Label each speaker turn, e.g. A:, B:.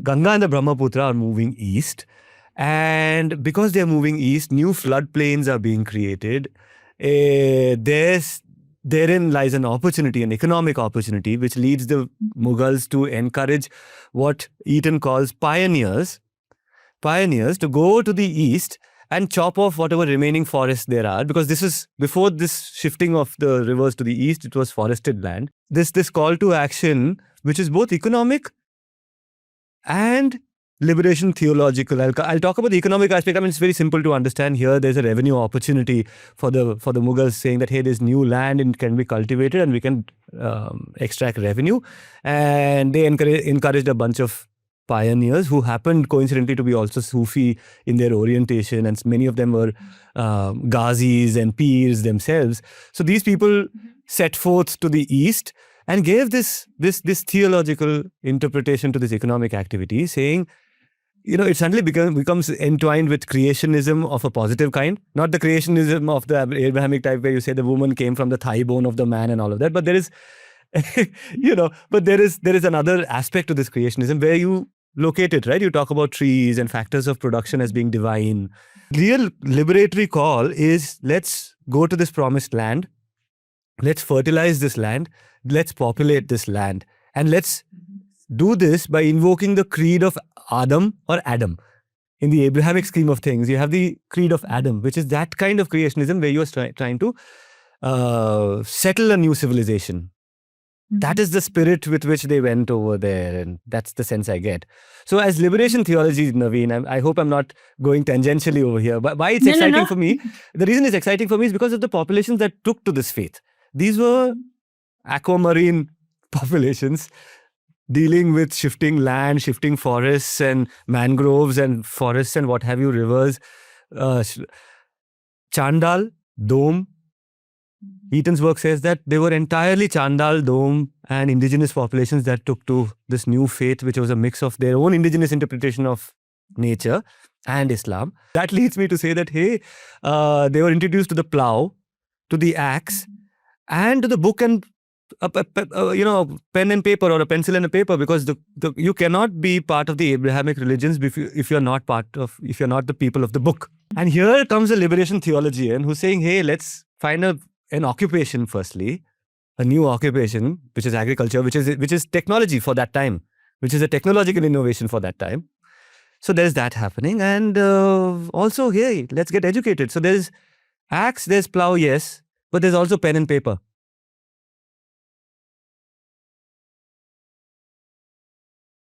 A: Ganga and the Brahmaputra are moving east. And because they're moving east, new floodplains are being created. Therein lies an opportunity, an economic opportunity, which leads the Mughals to encourage what Eaton calls pioneers to go to the east and chop off whatever remaining forests there are, because this is before this shifting of the rivers to the east, it was forested land. This call to action, which is both economic and liberation theological. I'll talk about the economic aspect. I mean, it's very simple to understand here. There's a revenue opportunity for the Mughals, saying that, hey, there's new land and it can be cultivated and we can extract revenue. And they encouraged a bunch of pioneers who happened coincidentally to be also Sufi in their orientation, and many of them were Ghazis and Peers themselves. So these people set forth to the east and gave this theological interpretation to this economic activity, saying, it suddenly becomes entwined with creationism of a positive kind, not the creationism of the Abrahamic type where you say the woman came from the thigh bone of the man and all of that, but there is, there is another aspect to this creationism where you locate it, right? You talk about trees and factors of production as being divine. Real liberatory call is, let's go to this promised land, let's fertilize this land, let's populate this land, and let's do this by invoking the creed of Adam or Adam. In the Abrahamic scheme of things, you have the creed of Adam, which is that kind of creationism where you're trying to settle a new civilization. That is the spirit with which they went over there, and that's the sense I get. So as liberation theology, Naveen, I hope I'm not going tangentially over here, but why it's exciting for me, the reason it's exciting for me is because of the populations that took to this faith. These were aquamarine populations dealing with shifting land, shifting forests and mangroves and forests and what have you, rivers. Chandal, Dome, Eaton's work says that they were entirely Chandal, Dome and indigenous populations that took to this new faith, which was a mix of their own indigenous interpretation of nature and Islam. That leads me to say that, hey, they were introduced to the plow, to the axe, and to the book and pen and paper, or a pencil and a paper, because you cannot be part of the Abrahamic religions if you're not the people of the book. And here comes a liberation theologian who's saying, hey, let's find an occupation firstly, a new occupation, which is agriculture, which is technology for that time, which is a technological innovation for that time. So there's that happening. And also, hey, let's get educated. So there's axe, there's plow, yes, but there's also pen and paper.